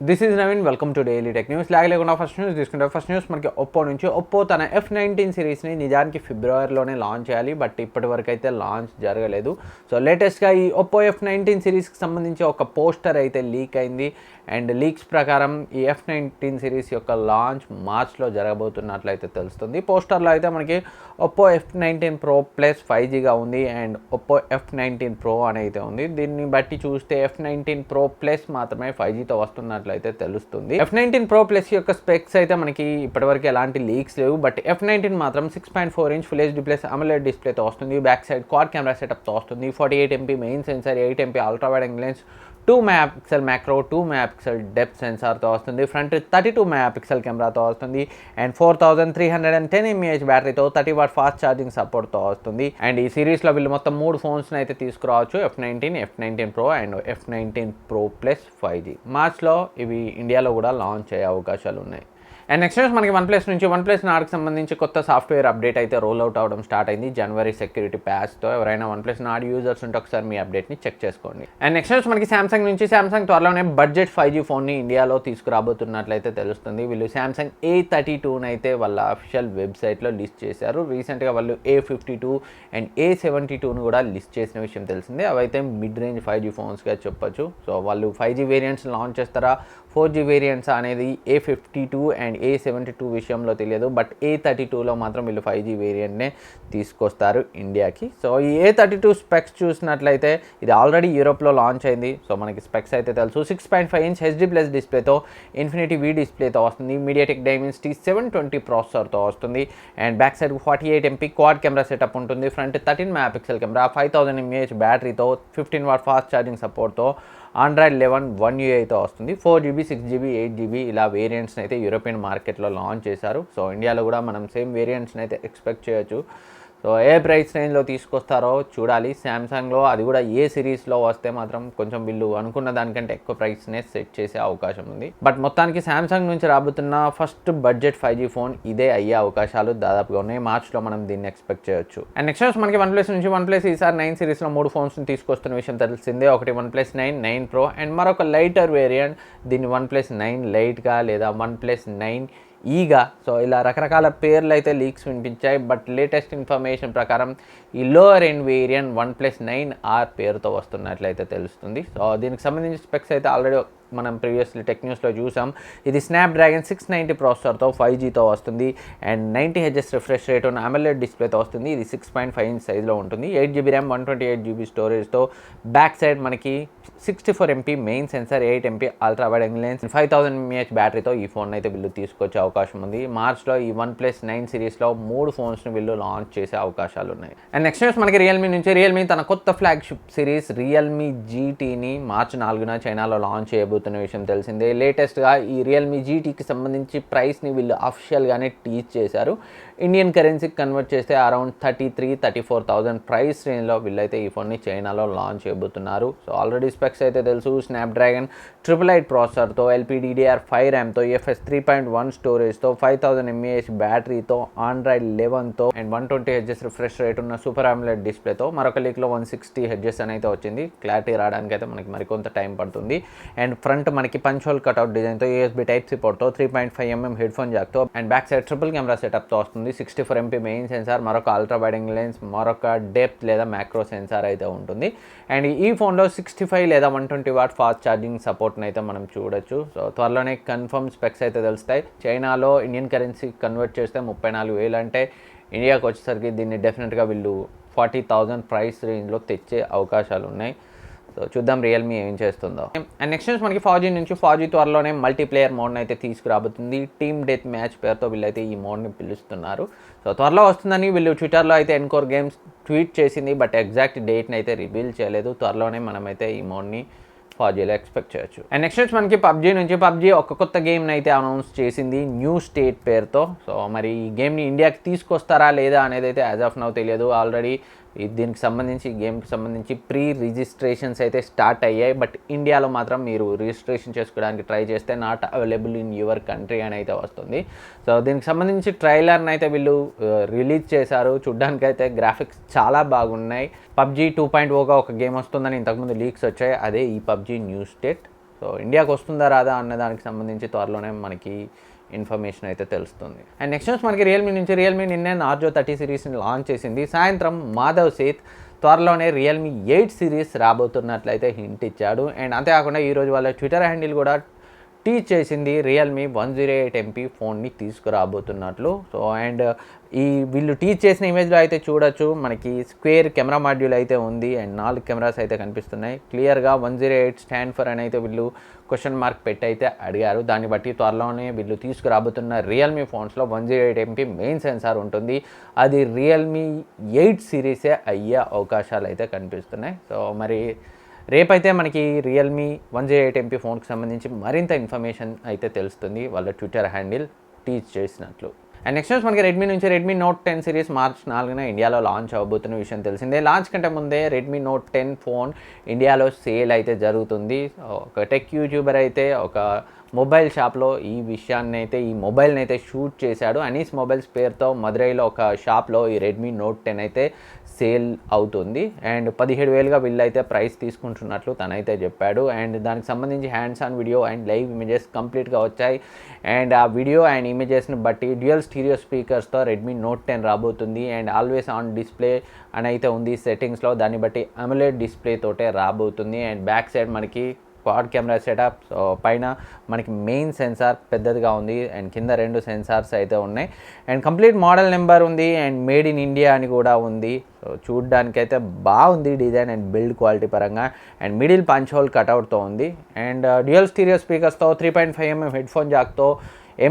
This is Naveen, welcome to daily tech news. లేకుండా first news తీసుకుంటే first news మనకి Oppo నుంచి. ఒప్పో తన F19 సిరీస్ని నిజానికి ఫిబ్రవరిలోనే లాంచ్ చేయాలి, బట్ ఇప్పటి వరకు అయితే లాంచ్ జరగలేదు. సో లేటెస్ట్గా ఈ ఒప్పో F19 సిరీస్కి సంబంధించి ఒక పోస్టర్ అయితే లీక్ అయింది. అండ్ లీక్స్ ప్రకారం ఈ F19 సిరీస్ యొక్క లాంచ్ మార్చ్లో జరగబోతున్నట్లయితే తెలుస్తుంది. పోస్టర్లో అయితే మనకి ఒప్పో F19 Pro ప్లస్ 5Gగా ఉంది అండ్ ఒప్పో F19 Pro అని అయితే ఉంది. దీన్ని బట్టి చూస్తే F19 Pro ప్లస్ మాత్రమే 5Gతో వస్తున్నట్లయితే తెలుస్తుంది. F19 Pro ప్లస్ యొక్క స్పెక్స్ అయితే మనకి ఇప్పటివరకు ఎలాంటి లీక్స్ లేవు, బట్ F19 మాత్రం 6.4 inch full HD plus AMOLED డిస్ప్లేతో వస్తుంది. బ్యాక్ సైడ్ క్వాడ్ కెమెరా సెటప్తో వస్తుంది. 48 MP main sensor, 8 MP ultra wide angle lens, 2 MP macro, 2 MP depth సెన్సార్తో వస్తుంది. ఫ్రంట్ 32 MP కెమెరాతో వస్తుంది అండ్ 4310 mAh బ్యాటరీతో 30 వాట్ ఫాస్ట్ ఛార్జింగ్ సపోర్ట్తో వస్తుంది. అండ్ ఈ సిరీస్లో వీళ్ళు మొత్తం 3 ఫోన్స్ని అయితే తీసుకురావచ్చు: F19 Pro and F19 Pro plus 5G. మార్చ్లో ఇవి ఇండియాలో కూడా లాంచ్ అయ్యే అవకాశాలు ఉన్నాయి. అండ్ నెక్స్ట్ న్యూస్ మనకి వన్ప్లస్ నుంచి. వన్ప్లస్ నార్డ్కి సంబంధించి కొత్త సాఫ్ట్వేర్ అప్డేట్ అయితే రోల్ అవుట్ అవడం స్టార్ట్ అయింది జనవరి సెక్యూరిటీ ప్యాచ్తో. ఎవరైనా వన్ప్లస్ నార్డ్ యూజర్స్ ఉంటే ఒకసారి మీ అప్డేట్ని చెక్ చేసుకోండి. అండ్ నెక్స్ట్ న్యూస్ మనకి సామ్సంగ్ నుంచి. సామ్సంగ్ త్వరలోనే బడ్జెట్ 5G ఫోన్ని ఇండియాలో తీసుకురాబోతున్నట్లయితే తెలుస్తుంది. వీళ్ళు సామ్సంగ్ A32ని అయితే వాళ్ళ అఫీషియల్ వెబ్సైట్లో లిస్ట్ చేశారు. రీసెంట్గా వాళ్ళు A52 అండ్ A72ని కూడా లిస్ట్ చేసిన విషయం తెలిసిందే. అవైతే మిడ్ రేంజ్ 5G ఫోన్స్గా చెప్పొచ్చు. సో వాళ్ళు 5G వేరియంట్స్ లాంచ్ చేస్తారా, 4G వేరియంట్స్ అనేది A52 అండ్ A72 విషయంలో తెలియదు, బట్ A32లో మాత్రం వీళ్ళు 5G వేరియంట్నే తీసుకొస్తారు ఇండియాకి. సో ఈ A32 స్పెక్స్ చూసినట్లయితే ఇది ఆల్రెడీ యూరోప్లో లాంచ్ అయింది. సో మనకి స్పెక్స్ అయితే తెలుసు. 6.5 ఇంచ్ హెచ్డీ ప్లస్ డిస్ప్లేతో ఇన్ఫినిటీ V డిస్ప్లేతో వస్తుంది. మీడియాటెక్ డైమెన్సిటీ 720 ప్రాసెసర్తో వస్తుంది and back side 48 MP quad camera setup ఉంటుంది. ఫ్రంట్ 13 MP కెమెరా, 5000 mAh బ్యాటరీతో, 15 వాట్ ఫాస్ట్ ఛార్జింగ్ సపోర్ట్తో, Android 11 One UIతో వస్తుంది. 4GB, 6GB, 8GB ఇలా వేరియంట్స్ని అయితే యూరోపియన్ మార్కెట్లో లాంచ్ చేశారు. సో ఇండియాలో కూడా మనం సేమ్ వేరియంట్స్ని అయితే ఎక్స్పెక్ట్ చేయొచ్చు. సో ఏ ప్రైస్ రేంజ్లో తీసుకొస్తారో చూడాలి. శాంసంగ్లో అది కూడా ఏ సిరీస్లో వస్తే మాత్రం కొంచెం వీళ్ళు అనుకున్న దానికంటే ఎక్కువ ప్రైస్నే సెట్ చేసే అవకాశం ఉంది. బట్ మొత్తానికి శాంసంగ్ నుంచి రాబోతున్న ఫస్ట్ బడ్జెట్ 5G ఫోన్ ఇదే అయ్యే అవకాశాలు దాదాపుగా ఉన్నాయి. మార్చ్లో మనం దీన్ని ఎక్స్పెక్ట్ చేయొచ్చు. అండ్ నెక్స్ట్ న్యూస్ మనకి వన్ప్లస్ నుంచి. వన్ప్లస్ ఈసారి 9 సిరీస్లో 3 ఫోన్స్ని తీసుకొస్తున్న విషయం తెలిసిందే. ఒకటి OnePlus 9, 9 Pro అండ్ మరొక లైటర్ వేరియంట్, దీన్ని OnePlus 9 లైట్గా లేదా OnePlus 9 ఈగా. సో ఇలా రకరకాల పేర్లు అయితే లీక్స్ వినిపించాయి, బట్ లేటెస్ట్ ఇన్ఫర్మేషన్ ప్రకారం ఈ lower end variant OnePlus 9R పేరుతో వస్తున్నట్లయితే తెలుస్తుంది. సో దీనికి సంబంధించిన స్పెక్స్ అయితే ఆల్రెడీ మనం ప్రీవియస్లీ టెక్ న్యూస్లో చూసాం. ఇది స్నాప్డ్రాగన్ 690 ప్రాసెసర్తో 5Gతో వస్తుంది అండ్ 90 Hz రిఫ్రెష్ రేట్ ఉన్న అమోలెడ్ డిస్ప్లేతో వస్తుంది. ఇది 6.5 ఇంచ్ సైజ్లో ఉంటుంది. 8GB RAM, 128GB స్టోరేజ్తో. Back side మనకి 64 MP main sensor, 8 MP ultra wide angle lens, 5000 mAh బ్యాటరీతో ఈ ఫోన్ అయితే వీళ్ళు తీసుకొచ్చే అవకాశం ఉంది. మార్చ్లో ఈ OnePlus 9 సిరీస్లో 3 ఫోన్స్ని వీళ్ళు లాంచ్ చేసే అవకాశాలు ఉన్నాయి. అండ్ నెక్స్ట్ న్యూస్ మనకి రియల్మీ నుంచి. రియల్మీ తన కొత్త ఫ్లాగ్షిప్ సిరీస్ Realme GTని మార్చి 4న చైనాలో లాంచ్ చేయబోతున్న విషయం తెలిసిందే. లేటెస్ట్గా ఈ Realme GTకి సంబంధించి ప్రైస్ని వీళ్ళు అఫిషియల్గానే టీచ్ చేశారు. ఇండియన్ కరెన్సీకి కన్వర్ట్ చేస్తే అరౌండ్ 33,000-34,000 ప్రైస్ రేంజ్లో వీళ్ళైతే ఈ ఫోన్ని చైనాలో లాంచ్ చేయబోతున్నారు. సో ఆల్రెడీ స్పెక్స్ అయితే తెలుసు. స్నాప్డ్రాగన్ 888 ప్రాసెసర్తో, LPDDR5 ర్యామ్తో, UFS 3.1 స్టోరేజ్తో, 5000 mAh బ్యాటరీతో, Android 11తో అండ్ 120 Hz రిఫ్రెష్ రేట్ ఉన్న సూపర్ AMOLED డిస్ప్లేతో. మరొక లీక్లో 160 Hz అని అయితే వచ్చింది. క్లారిటీ రావడానికి అయితే మనకి మరికొంత టైం పడుతుంది. అండ్ ఫ్రంట్ మనకి పంచ్ హోల్ కట్అవుట్ డిజైన్తో, USB Type-C పోర్ట్తో, 3.5mm హెడ్ ఫోన్ జాక్తో and back side triple camera సెటప్తో వస్తుంది. 64 MP మెయిన్ సెన్సార్, మరొక అల్ట్రా వైడ్ యాంగిల్ లెన్స్, మరొక డెప్త్ లేదా మ్యాక్రో సెన్సార్ అయితే ఉంటుంది. అండ్ ఈ ఫోన్లో 65 లేదా 120 వాట్ ఫాస్ట్ ఛార్జింగ్ సపోర్ట్ని అయితే మనం చూడొచ్చు. సో త్వరలోనే కన్ఫర్మ్ స్పెక్స్ అయితే తెలుస్తాయి. చైనాలో ఇండియన్ కరెన్సీ కన్వర్ట్ చేస్తే 34,000 అంటే ఇండియాకి వచ్చేసరికి దీన్ని డెఫినెట్గా వీళ్ళు 40,000 ప్రైస్ రేంజ్లో తెచ్చే అవకాశాలు ఉన్నాయి. సో చూద్దాం రియల్మీ ఏం చేస్తుందో. అండ్ నెక్స్ట్ న్యూస్ మనకి 4G నుంచి. 4G త్వరలోనే మల్టీప్లేయర్ మోడ్ని అయితే తీసుకురాబోతుంది. టీమ్ డెత్ మ్యాచ్ పేరుతో వీళ్ళైతే ఈ మోడ్ని పిలుస్తున్నారు. సో త్వరలో వస్తుందని వీళ్ళు ట్విట్టర్లో అయితే ఎన్కోర్ గేమ్స్ ట్వీట్ చేసింది, బట్ ఎగ్జాక్ట్ డేట్ని అయితే రివీల్ చేయలేదు. త్వరలోనే మనమైతే ఈ మోడ్ని 4Gలో ఎక్స్పెక్ట్ చేయొచ్చు. అండ్ నెక్స్ట్ వచ్చి మనకి PUBG నుంచి. PUBG ఒక కొత్త గేమ్ని అయితే అనౌన్స్ చేసింది న్యూ స్టేట్ పేరుతో. సో మరి ఈ గేమ్ని ఇండియాకి తీసుకొస్తారా లేదా అనేది అయితే యాజ్ ఆఫ్ నౌ తెలియదు. ఆల్రెడీ దీనికి సంబంధించి గేమ్కి సంబంధించి ప్రీ రిజిస్ట్రేషన్స్ అయితే స్టార్ట్ అయ్యాయి, బట్ ఇండియాలో మాత్రం మీరు రిజిస్ట్రేషన్ చేసుకోవడానికి ట్రై చేస్తే not available in your country అని అయితే వస్తుంది. సో దీనికి సంబంధించి ట్రైలర్ని అయితే వీళ్ళు రిలీజ్ చేశారు. చూడ్డానికి అయితే గ్రాఫిక్స్ చాలా బాగున్నాయి. PUBG 2.0గా ఒక గేమ్ వస్తుందని ఇంతకుముందు లీక్స్ వచ్చాయి. అదే ఈ PUBG న్యూ స్టేట్. సో ఇండియాకి వస్తుందా రాదా అన్న దానికి సంబంధించి త్వరలోనే మనకి ఇన్ఫర్మేషన్ అయితే తెలుస్తుంది. అండ్ నెక్స్ట్ న్యూస్ మనకి రియల్మీ నిన్నే నార్జో 30 సిరీస్ని లాంచ్ చేసింది. సాయంత్రం మాధవ్ సేత్ త్వరలోనే రియల్మీ 8 సిరీస్ రాబోతున్నట్లయితే హింట్ ఇచ్చాడు. అండ్ అంతేకాకుండా ఈరోజు వాళ్ళ ట్విట్టర్ హ్యాండిల్ కూడా టీచ్ చేసింది రియల్మీ 108MP ఫోన్ని తీసుకురాబోతున్నట్లు. సో అండ్ వీళ్ళు టీచ్ చేసిన ఇమేజ్లో అయితే చూడొచ్చు, మనకి స్క్వేర్ కెమెరా మాడ్యూల్ అయితే ఉంది అండ్ 4 కెమెరాస్ అయితే కనిపిస్తున్నాయి. క్లియర్గా 108 స్టాండ్ ఫర్ అని అయితే వీళ్ళు క్వశ్చన్ మార్క్ పెట్టి అయితే అడిగారు. దాన్ని బట్టి త్వరలోనే వీళ్ళు తీసుకురాబోతున్న రియల్మీ ఫోన్స్లో 108MP మెయిన్ సెన్సార్ ఉంటుంది. అది రియల్మీ 8 సిరీసే అయ్యే అవకాశాలు అయితే కనిపిస్తున్నాయి. సో మరి రేపైతే మనకి రియల్మీ 108MP ఫోన్కి సంబంధించి మరింత ఇన్ఫర్మేషన్ అయితే తెలుస్తుంది వాళ్ళ ట్విట్టర్ హ్యాండిల్ టీచ్ చేసినట్లు. అండ్ నెక్స్ట్ న్యూస్ మనకి రెడ్మీ నోట్ 10 సిరీస్ మార్చ్ 4న ఇండియాలో లాంచ్ అవబోతున్న విషయం తెలిసిందే. లాంచ్ కంటే ముందే రెడ్మీ నోట్ 10 ఫోన్ ఇండియాలో సేల్ అయితే జరుగుతుంది. ఒక టెక్ యూట్యూబర్ అయితే ఒక మొబైల్ షాప్లో ఈ మొబైల్ని అయితే షూట్ చేశాడు. అనీస్ మొబైల్స్ పేరుతో మదురైలో ఒక షాప్లో ఈ రెడ్మీ నోట్ 10 అయితే సేల్ అవుతుంది. అండ్ 17,000గా వీళ్ళైతే ప్రైస్ తీసుకుంటున్నట్లు తనైతే చెప్పాడు. అండ్ దానికి సంబంధించి hands on video and live images కంప్లీట్గా వచ్చాయి. అండ్ ఆ వీడియో అండ్ ఇమేజెస్ని బట్టి డ్యూయల్ స్టీరియో స్పీకర్స్తో రెడ్మీ నోట్ 10 రాబోతుంది. అండ్ ఆల్వేస్ ఆన్ డిస్ప్లే అని అయితే ఉంది సెట్టింగ్స్లో, దాన్ని బట్టి అమోలెడ్ డిస్ప్లే తోటే రాబోతుంది. అండ్ బ్యాక్ సైడ్ మనకి క్వాడ్ కెమెరా సెటప్, సో పైన మనకి మెయిన్ సెన్సార్ పెద్దదిగా ఉంది అండ్ కింద 2 సెన్సార్స్ అయితే ఉన్నాయి. అండ్ కంప్లీట్ మోడల్ నెంబర్ ఉంది అండ్ మేడ్ ఇన్ ఇండియా అని కూడా ఉంది. సో చూడ్డానికైతే బాగుంది డిజైన్ అండ్ బిల్డ్ క్వాలిటీ పరంగా. అండ్ మిడిల్ పంచ్ హోల్ కట్అవుట్తో ఉంది. అండ్ డ్యూయల్ స్టీరియో స్పీకర్స్తో 3.5mm హెడ్ ఫోన్ జాక్తో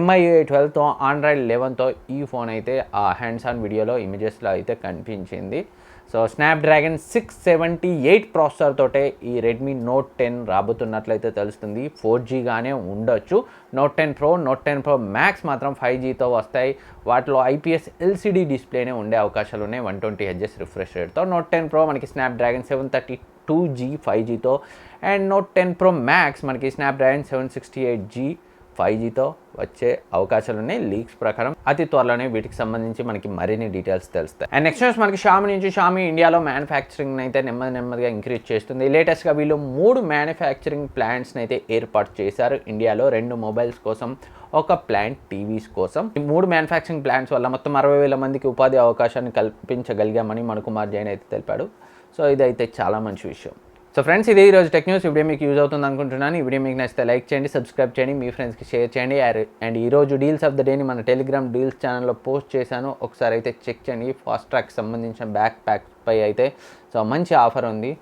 MI 12తో ఆండ్రాయిడ్ 11తో ఈ ఫోన్ అయితే ఆ హ్యాండ్స్ ఆన్ వీడియోలో ఇమేజెస్లో అయితే కనిపించింది. సో స్నాప్డ్రాగన్ 678 ప్రాసెసర్ తోటే ఈ రెడ్మీ నోట్ 10 రాబోతున్నట్లయితే తెలుస్తుంది. 4Gగానే ఉండొచ్చు. Note 10 Pro, note 10 Pro Max మాత్రం 5Gతో వస్తాయి. వాటిలో IPS LCD డిస్ప్లేనే ఉండే అవకాశాలు ఉన్నాయి 120Hz రిఫ్రెష్ రేట్తో. నోట్ 10 Pro మనకి స్నాప్డ్రాగన్ 732G 5Gతో అండ్ నోట్ 10 Pro Max మనకి స్నాప్డ్రాగన్ 768G 5Gతో వచ్చే అవకాశాలు ఉన్నాయి లీక్స్ ప్రకారం. అతి త్వరలోనే వీటికి సంబంధించి మనకి మరిన్ని డీటెయిల్స్ తెలుస్తాయి. అండ్ నెక్స్ట్ న్యూస్ మనకి షామీ ఇండియాలో మ్యానుఫ్యాక్చరింగ్ అయితే నెమ్మదిగా ఇంక్రీజ్ చేస్తుంది. లేటెస్ట్గా వీళ్ళు 3 మ్యానుఫ్యాక్చరింగ్ ప్లాంట్స్ని అయితే ఏర్పాటు చేశారు ఇండియాలో. 2 మొబైల్స్ కోసం, ఒక ప్లాంట్ టీవీస్ కోసం. ఈ 3 మ్యానుఫ్యాక్చరింగ్ ప్లాంట్స్ వల్ల మొత్తం 60,000 మందికి ఉపాధి అవకాశాన్ని కల్పించగలిగామని మణికుమార్ జైన్ అయితే తెలిపాడు. సో ఇదైతే చాలా మంచి విషయం. సో ఫ్రెండ్స్, ఇదే ఈరోజు టెక్ న్యూస్. ఈ వీడియో మీకు యూజ్ అవుతుంది అనుకుంటున్నాను. ఈ వీడియో మీకు నచ్చితే లైక్ చేయండి, సబ్స్క్రైబ్ చేయండి, మీ ఫ్రెండ్స్కి షేర్ చేయండి. అండ్ ఈరోజు డీల్స్ ఆఫ్ ద డేని మన టెలిగ్రామ్ డీల్స్ ఛానల్లో పోస్ట్ చేశాను, ఒకసారి అయితే చెక్ చేయండి. ఫాస్ట్ ట్రాక్ సంబంధించిన బ్యాక్ ప్యాక్స్ పై అయితే సో మంచి ఆఫర్ ఉంది.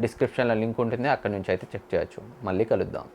డిస్క్రిప్షన్లో లింక్ ఉంటుంది, అక్కడ నుంచి అయితే చెక్ చేయొచ్చు. మళ్ళీ కలుద్దాం.